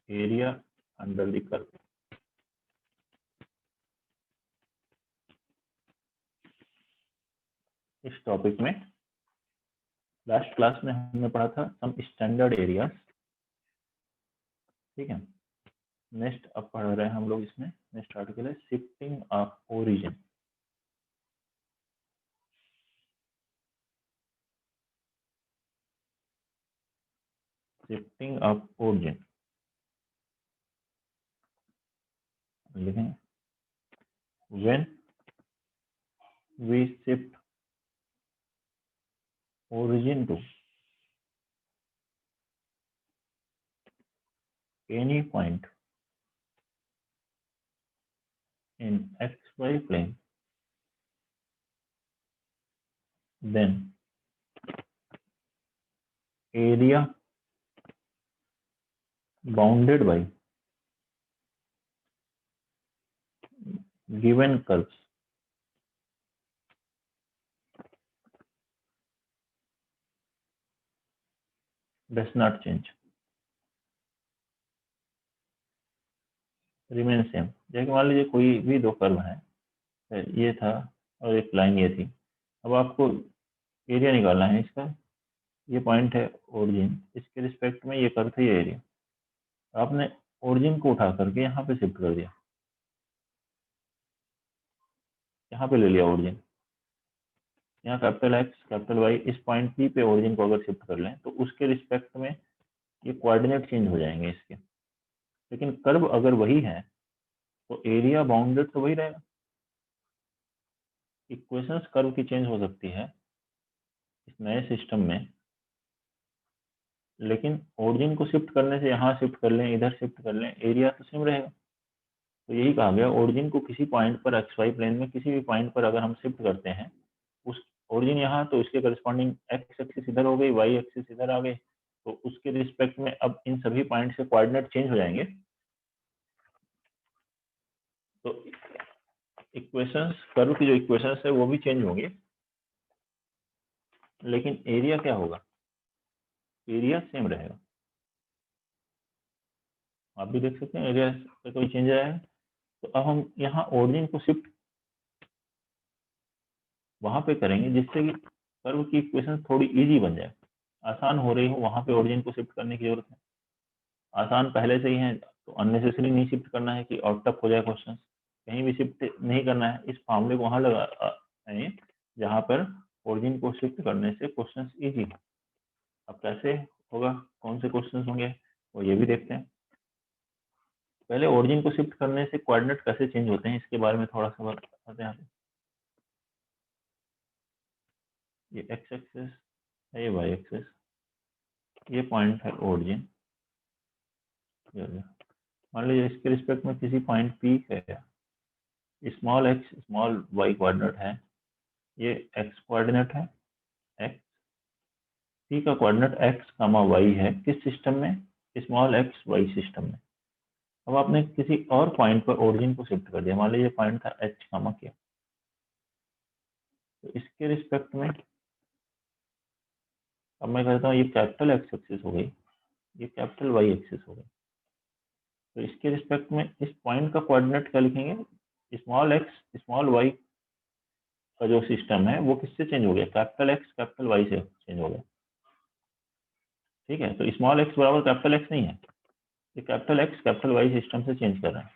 Area under the curve. इस topic में last class में हमने पढ़ा था सम स्टैंडर्ड एरियाज, ठीक है। नेक्स्ट अब पढ़ रहे हैं हम लोग, इसमें नेक्स्ट आर्टिकल है shifting of origin. Shifting of origin लिखेंगे, when we shift origin to any point in xy plane, then area bounded by given curves does not change, remain same। जैसे मान लीजिए कोई भी दो कर्व हैं, ये था और एक लाइन ये थी। अब आपको एरिया निकालना है इसका। ये पॉइंट है ओरिजिन, इसके रिस्पेक्ट में ये कर्व था, ये एरिया। आपने ओरिजिन को उठा करके यहाँ पे शिफ्ट कर दिया, यहाँ पे ले लिया ओरिजिन। यहाँ कैपिटल एक्स कैपिटल वाई, इस पॉइंट पी पे ओरिजिन को अगर शिफ्ट कर लें तो उसके रिस्पेक्ट में ये कोऑर्डिनेट चेंज हो जाएंगे इसके। लेकिन कर्व अगर वही है तो एरिया बाउंडेड तो वही रहेगा। इक्वेशंस कर्व की चेंज हो सकती है इस नए सिस्टम में, लेकिन ओरिजिन को शिफ्ट करने से यहाँ शिफ्ट कर लें, इधर शिफ्ट कर लें, एरिया तो सेम रहेगा। तो यही कहा गया, ओरिजिन को किसी पॉइंट पर एक्स वाई प्लेन में किसी भी पॉइंट पर अगर हम शिफ्ट करते हैं, उस ओरिजिन यहाँ तो इसके करस्पॉन्डिंग एक्स एक्सिस इधर हो गई, वाई एक्सिस इधर आ गई, तो उसके रिस्पेक्ट में अब इन सभी पॉइंट से कोऑर्डिनेट चेंज हो जाएंगे। तो इक्वेशंस कर्व की जो इक्वेशंस है वो भी चेंज होंगे, लेकिन एरिया क्या होगा, एरिया सेम रहेगा। आप भी देख सकते हैं एरिया पे कोई चेंज आया है। तो अब हम यहाँ ओरिजिन को शिफ्ट वहां पे करेंगे जिससे कि कर्व की इक्वेशन थोड़ी इजी बन जाए, आसान हो रही हो, वहां पे ओरिजिन को शिफ्ट करने की जरूरत है। आसान पहले से ही है तो अननेसेसरी नहीं शिफ्ट करना है कि आउट टफ हो जाए क्वेश्चन। कहीं भी शिफ्ट नहीं करना है, इस फॉर्मूले को वहां लगा जहां पर ओरिजिन को शिफ्ट करने से क्वेश्चन इजी है। अब कैसे होगा, कौन से क्वेश्चन होंगे वो ये भी देखते हैं। पहले ओरिजिन को शिफ्ट करने से कोऑर्डिनेट कैसे चेंज होते हैं इसके बारे में थोड़ा सा बताते हैं। ये एक्स एक्सिस है, ये वाई एक्सिस, ये पॉइंट है ओरिजिन। मान लीजिए इसके रिस्पेक्ट में किसी पॉइंट पी है, small X small Y coordinate है, ये एक्स कोऑर्डिनेट है, एक्स पी का कोऑर्डिनेट एक्स कामा वाई है, किस सिस्टम में, स्मॉल एक्स वाई सिस्टम में। अब आपने किसी और पॉइंट पर ओरिजिन को शिफ्ट कर दिया, मान लीजिए पॉइंट था एच कामा के, तो इसके रिस्पेक्ट में अब मैं कहता हूँ ये कैपिटल एक्स एक्सिस हो गई, ये कैपिटल वाई एक्सिस हो गई। तो इसके रिस्पेक्ट में इस पॉइंट का कोऑर्डिनेट क्या लिखेंगे, स्मॉल एक्स स्मॉल वाई का जो सिस्टम है वो किससे चेंज हो गया, कैपिटल एक्स कैपिटल वाई से चेंज हो गया। ठीक है, तो स्मॉल एक्स बराबर कैपिटल एक्स नहीं है, ये capital X capital Y system से चेंज कर रहे हैं।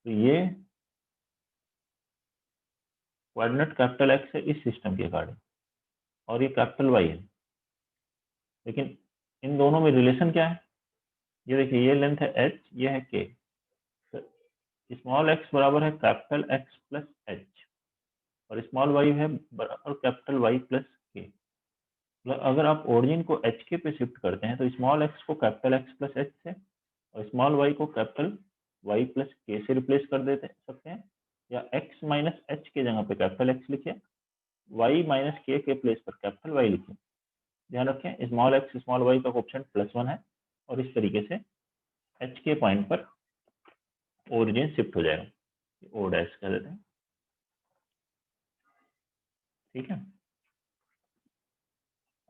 तो ये कोऑर्डिनेट कैपिटल एक्स है इस सिस्टम के अकॉर्डिंग, और ये कैपिटल वाई है। लेकिन इन दोनों में रिलेशन क्या है, ये देखिए, ये लेंथ है एच, ये है के। स्मॉल एक्स बराबर है कैपिटल एक्स प्लस एच, और स्मॉल वाई है बराबर कैपिटल वाई प्लस के। मतलब अगर आप ओरिजिन को एच के पे शिफ्ट करते हैं तो स्मॉल एक्स को कैपिटल एक्स प्लस एच से और स्मॉल वाई को कैपिटल वाई प्लस के से रिप्लेस कर देते सकते हैं, या एक्स माइनस एच के जगह पे कैपिटल एक्स लिखिए, वाई माइनस के प्लेस पर कैपिटल वाई लिखिए। ध्यान रखें स्मॉल एक्स स्मॉल वाई का ऑप्शन +1 है, और इस तरीके से एच के पॉइंट पर ओरिजिन शिफ्ट हो जाएगा, ओ डैश कह देते हैं। ठीक है,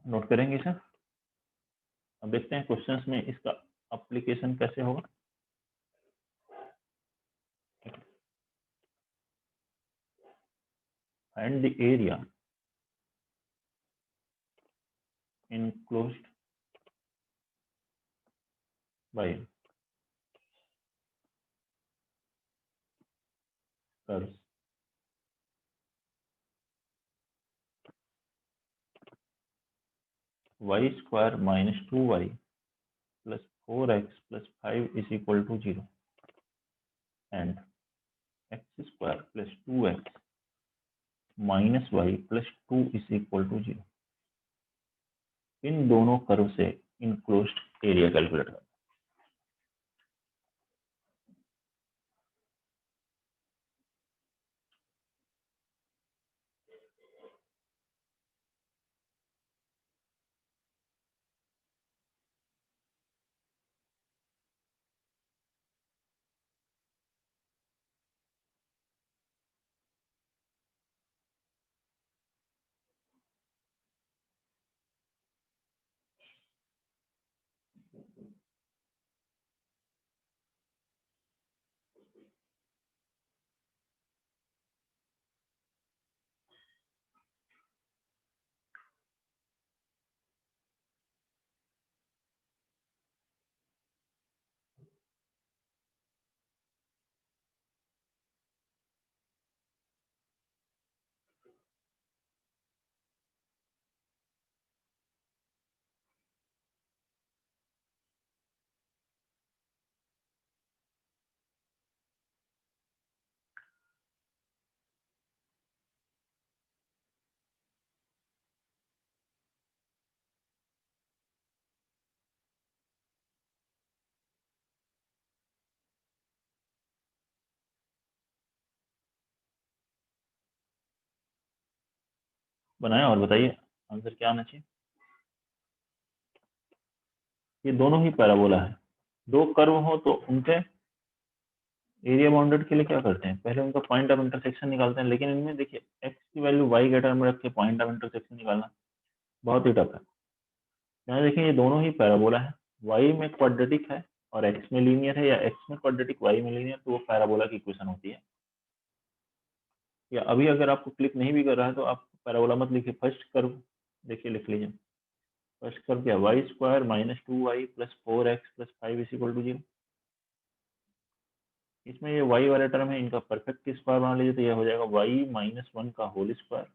नोट करेंगे इसे। अब देखते हैं क्वेश्चंस में इसका एप्लीकेशन कैसे होगा। Find the area enclosed by curves y square minus 2y plus 4x plus 5 is equal to 0 and x square plus 2x minus y plus 2 is equal to 0। इन दोनों कर्व से इनक्लोज्ड एरिया कैलकुलेट करना। बनाया और बताइए answer क्या आना चाहिए। ये दोनों ही पैराबोला है। दो कर्व हो तो उनके एरिया बाउंडेड के लिए क्या करते हैं, पहले उनका पॉइंट ऑफ इंटरसेक्शन निकालते हैं। लेकिन इनमें देखिए x की वैल्यू y के टर्म में रख के पॉइंट ऑफ इंटरसेक्शन निकालना बहुत ही टफ है। यहाँ देखिए ये दोनों ही पैराबोला है, y में क्वाड्रेटिक है और x में लीनियर है, या x में क्वाड्रेटिक y में लीनियर, तो वो पैराबोला की इक्वेशन होती है। या अभी अगर आपको क्लिक नहीं भी कर रहा है तो आप पैराबोला मत लिखिए, फर्स्ट कर्व देखिए लिख लीजिए। फर्स्ट कर्व क्या, Y square minus 2y plus 4x plus 5 is equal to 0। इसमें ये y वाले टर्म है, इनका परफेक्ट स्क्वायर बना लीजिए तो ये हो जाएगा y माइनस 1 का whole square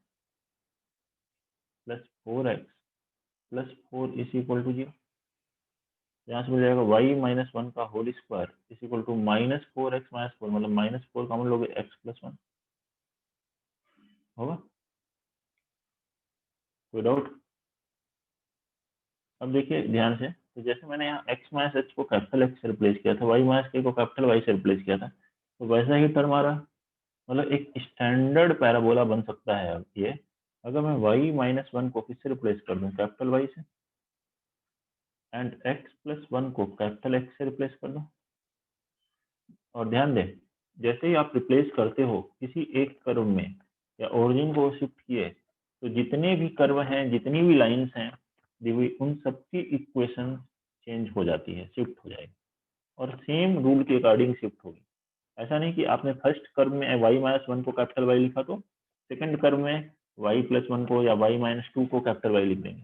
plus 4x plus 4 is equal to 0। यहाँ से मिल जाएगा y माइनस 1 का whole square is equal to minus 4x minus 4, मतलब माइनस 4 कॉमन लोगे x प्लस 1 होगा। कोई डाउट? अब देखिए ध्यान से, तो जैसे मैंने यहाँ x माइनस h को कैपिटल x से रिप्लेस किया था, y माइनस k को कैपिटल y से रिप्लेस किया था, तो वैसा ही टर्म आ रहा। मतलब एक स्टैंडर्ड पैराबोला बन सकता है अब ये, अगर मैं y माइनस 1 को किससे रिप्लेस कर दूं, कैपिटल Y से, एंड x प्लस 1 को कैपिटल X से रिप्लेस कर दूं। और ध्यान दें, जैसे ही आप रिप्लेस करते हो किसी एक कर्व में या ओरिजिन को शिफ्ट किए, तो जितने भी कर्व हैं, जितनी भी लाइंस हैं दी हुई, उन सबकी इक्वेशन चेंज हो जाती है, शिफ्ट हो जाएगी और सेम रूल के अकॉर्डिंग शिफ्ट होगी। ऐसा नहीं कि आपने फर्स्ट कर्व में y माइनस 1 को कैपिटल Y लिखा तो सेकंड कर्व में y प्लस 1 को या y माइनस 2 को कैपिटल Y लिख देंगे,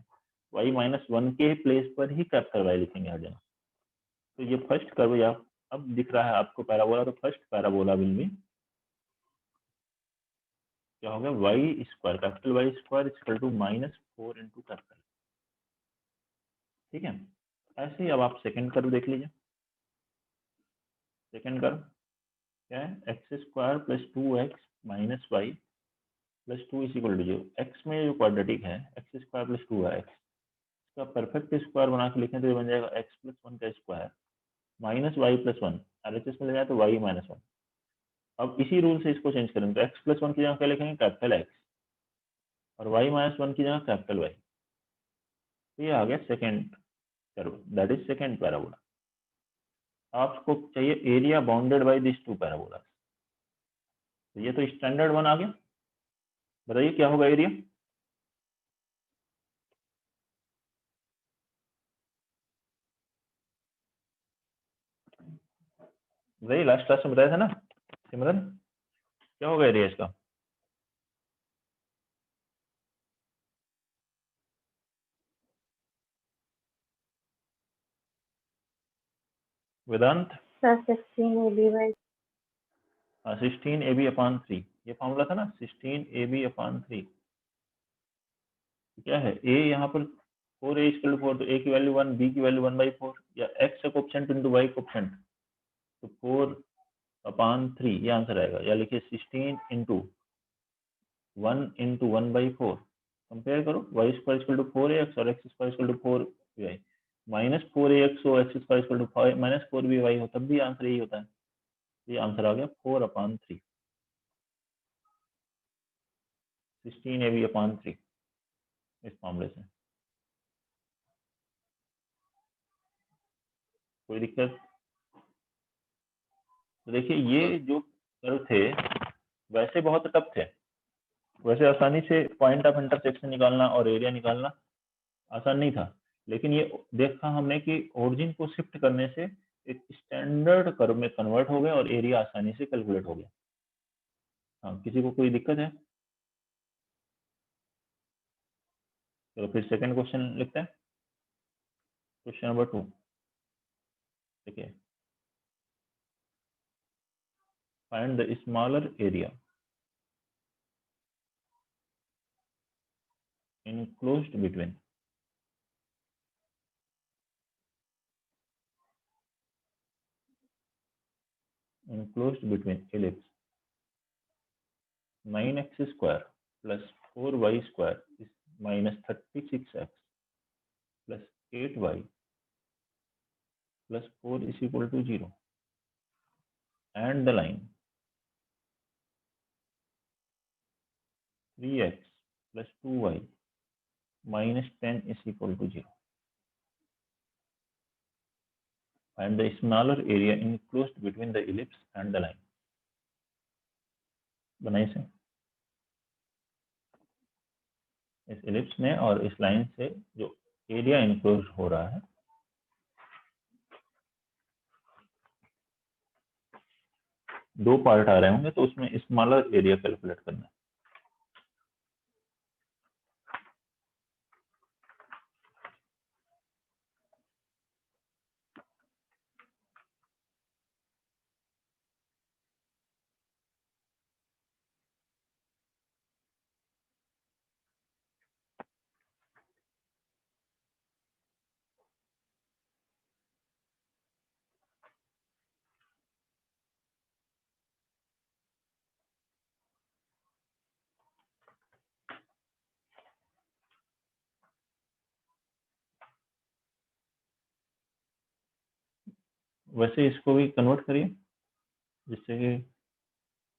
y माइनस 1 के प्लेस पर ही कैपिटल Y लिखेंगे हर जगह। तो ये फर्स्ट कर्व या अब दिख रहा है आपको पैराबोला, तो फर्स्ट पैराबोला विल बी क्या होगा, y square capital Y square equal to minus 4 into capital. ठीक है, ऐसे ही अब आप सेकंड कर्व देख लीजिए। सेकंड कर्व क्या है, X square plus 2x minus Y plus 2 is equal to 0। X में जो क्वाड्रेटिक है एक्स स्क्वायर प्लस 2 है, इसका परफेक्ट स्क्वायर बना के लिखें तो ये बन जाएगा एक्स प्लस 1 का square minus Y plus 1, LHS में ले जाए तो वाई माइनस 1। अब इसी रूल से इसको चेंज करेंगे तो एक्स प्लस 1 की जगह क्या लिखेंगे, कैपिटल एक्स, और वाई माइनस 1 की जगह कैपिटल वाई। तो ये आ गया second curve, that is second parabola. आपको चाहिए area bounded by this two parabola. तो ये तो स्टैंडर्ड वन आ गया, बताइए क्या होगा एरिया। वही लास्ट क्लास में बताया था ना सिमरन, क्या होगा एरिया इसका। वेदांत? सर 16 हाँ 16 AB/3 ये फॉर्मूला था ना, 16 AB/3। क्या है a यहाँ पर 4a = 4, तो a की वैल्यू 1, b की वैल्यू 1/4, या x coefficient into y coefficient, तो 4/3 ये आंसर आएगा। या लिखिए 16 × 1 × 1/4, कंपेयर करो, y² = 4ax और x² = 4by, -4ax हो, x² = 4by हो, तब भी आंसर यही होता है। ये आंसर आ गया 4/3, 16AB/3 इस मामले से। कोई दिक्कत? तो देखिए ये जो कर्व थे वैसे बहुत टफ थे, वैसे आसानी से पॉइंट ऑफ इंटरसेक्शन निकालना और एरिया निकालना आसान नहीं था, लेकिन ये देखा हमने कि ओरिजिन को शिफ्ट करने से एक स्टैंडर्ड कर्व में कन्वर्ट हो गया और एरिया आसानी से कैलकुलेट हो गया। हाँ, किसी को कोई दिक्कत है? तो फिर सेकंड क्वेश्चन लिखते हैं। क्वेश्चन नंबर 2 देखिए, find the smaller area enclosed between ellipse 9x² plus 4y² is -36x plus 8y plus 4 is equal to 0, and the line 3x plus 2y minus 10 is equal to 0. Find the smaller area enclosed between the ellipse and the line. बनाइए से इस ellipse में और इस line से जो area enclose हो रहा है, दो पार्ट आ रहे होंगे, तो उसमें स्मॉलर एरिया कैलकुलेट करना है। वैसे इसको भी कन्वर्ट करिए, जिससे कि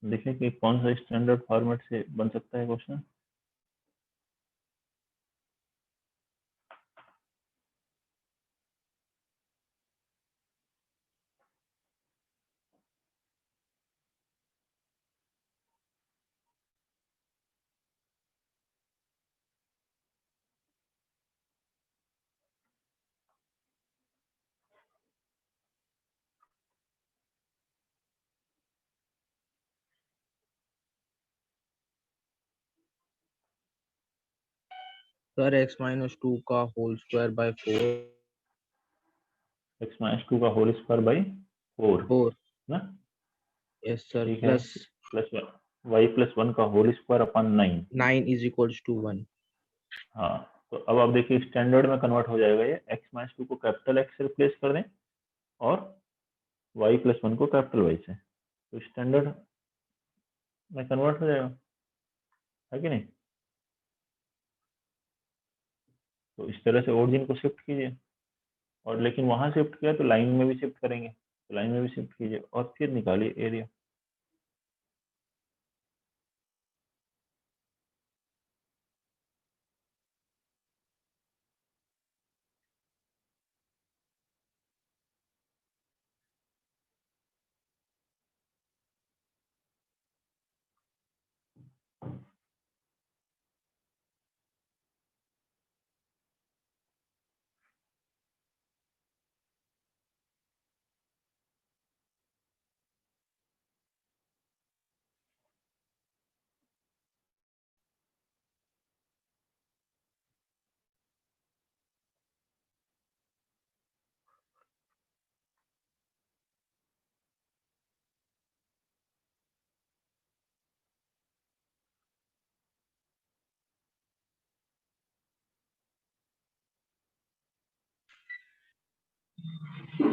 देखिए कि कौन सा स्टैंडर्ड फॉर्मेट से बन सकता है क्वेश्चन। सर x-2 का होल स्क्वायर बाय 4 x-2 का होल स्क्वायर बाई 4 ना, यस सर, ठीक है, प्लस y + 1 का whole square upon 9 is equals to 1। हाँ, तो अब आप देखिए स्टैंडर्ड में कन्वर्ट हो जाएगा ये। x-2 को कैपिटल X से रिप्लेस कर दें और y + 1 को कैपिटल Y से, तो स्टैंडर्ड में कन्वर्ट हो जाएगा, है कि नहीं? तो इस तरह से ओरिजिन को शिफ्ट कीजिए, और लेकिन वहां शिफ्ट किया तो लाइन में भी शिफ्ट करेंगे, तो लाइन में भी शिफ्ट कीजिए और फिर निकालिए area.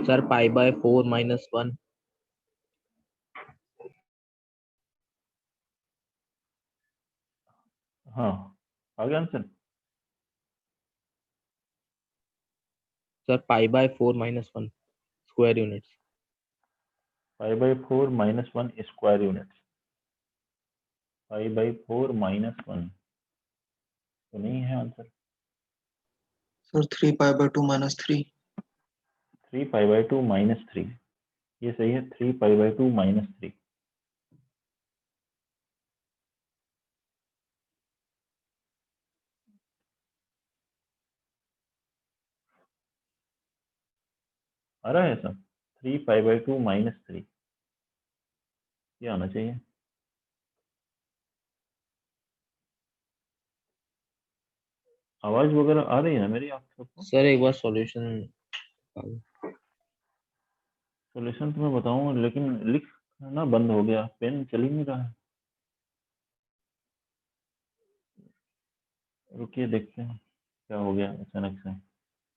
Sir pi by 4 minus 1। हाँ, आ गया answer. Sir pi by 4 minus 1 square units. π/4 - 1 square units. π/4 - 1 तो नहीं है आंसर। सर 3π/2 - 3। 3π/2 - 3, ये सही है। 3π/2 - 3। आ रहा है सब। 3π/2 - 3 ये आना चाहिए। आवाज वगैरह आ रही है ना मेरी आप सबको? सर एक बार सॉल्यूशन। सॉल्यूशन तो मैं बताऊंगा, लेकिन लिखना बंद हो गया, पेन चल ही नहीं रहा है। रुकिए देखते हैं क्या हो गया अचानक से।